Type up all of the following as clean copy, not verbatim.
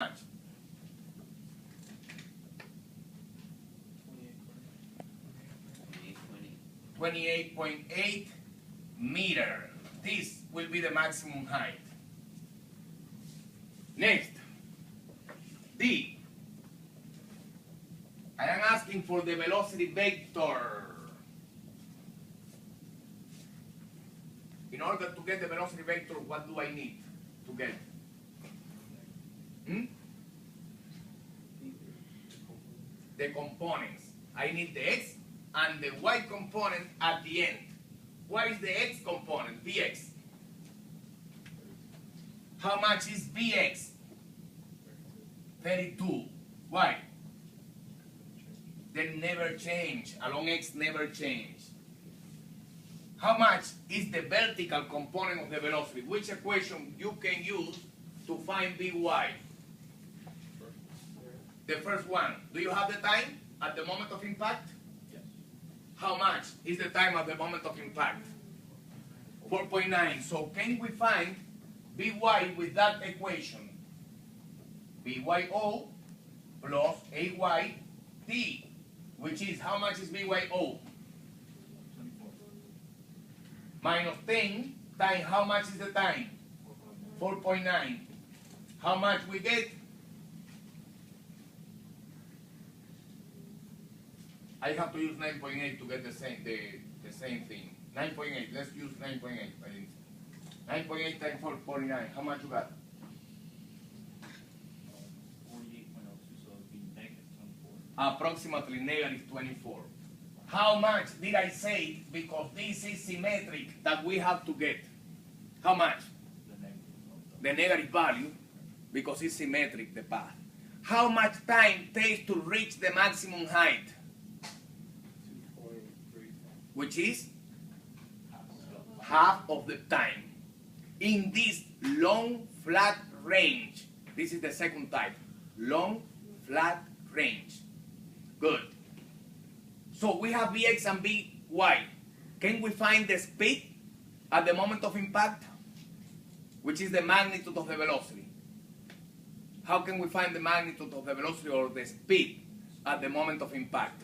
much? 28.8 meter. This will be the maximum height. Next, D. I am asking for the velocity vector. In order to get the velocity vector, what do I need to get? The components. I need the x and the y component at the end. What is the x component? Bx. How much is bx? 32. Why? They never change. Along x never change. How much is the vertical component of the velocity? Which equation you can use to find By? The first one. Do you have the time at the moment of impact? Yes. How much is the time at the moment of impact? 4.9. So can we find By with that equation? Byo plus Ayt, which is, how much is Byo? 24. Minus 10 times, how much is the time? 4.9. How much we get? I have to use 9.8 to get the same thing. 9.8. Let's use 9.8. 9.8 times 4.9. How much you got? 48.02, so it would be negative 24. Approximately negative 24. How much did I say, because this is symmetric, that we have to get? How much? The negative value, because it's symmetric, the path. How much time takes to reach the maximum height? 2.3. Which is half of the time. In this long flat range, this is the second type, long flat range. Good. So we have Bx and By. Can we find the speed at the moment of impact? Which is the magnitude of the velocity. How can we find the magnitude of the velocity or the speed at the moment of impact?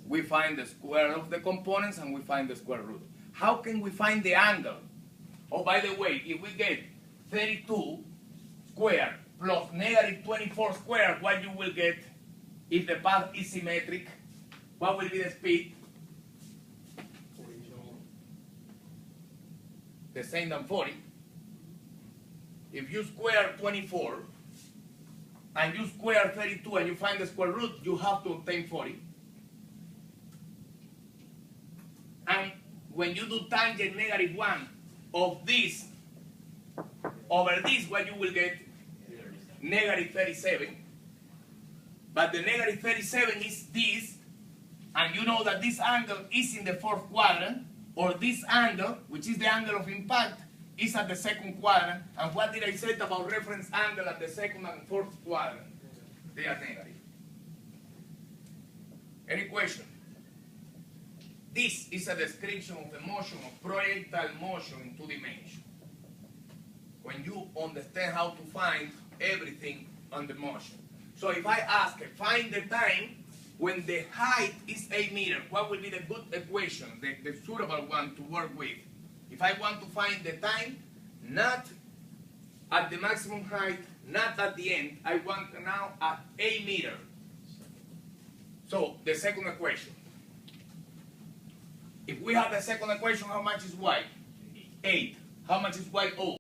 We find the square of the components and we find the square root. How can we find the angle? Oh, by the way, if we get 32 squared plus negative 24 squared, what you will get if the path is symmetric? What will be the speed? The same than 40. If you square 24 and you square 32 and you find the square root, you have to obtain 40. And when you do tangent negative 1 of this over this, what you will get? Negative 37. But the negative 37 is this, and you know that this angle is in the fourth quadrant, or this angle, which is the angle of impact, is at the second quadrant. And what did I say about reference angle at the second and fourth quadrant? They are negative. Any question? This is a description of the motion of projectile motion in 2 dimensions. When you understand how to find everything on the motion. So if I ask, find the time when the height is 8 meters, what will be the good equation, the suitable one to work with? If I want to find the time, not at the maximum height, not at the end, I want now at 8 meters. So the second equation. If we have the second equation, how much is y? 8. How much is yo?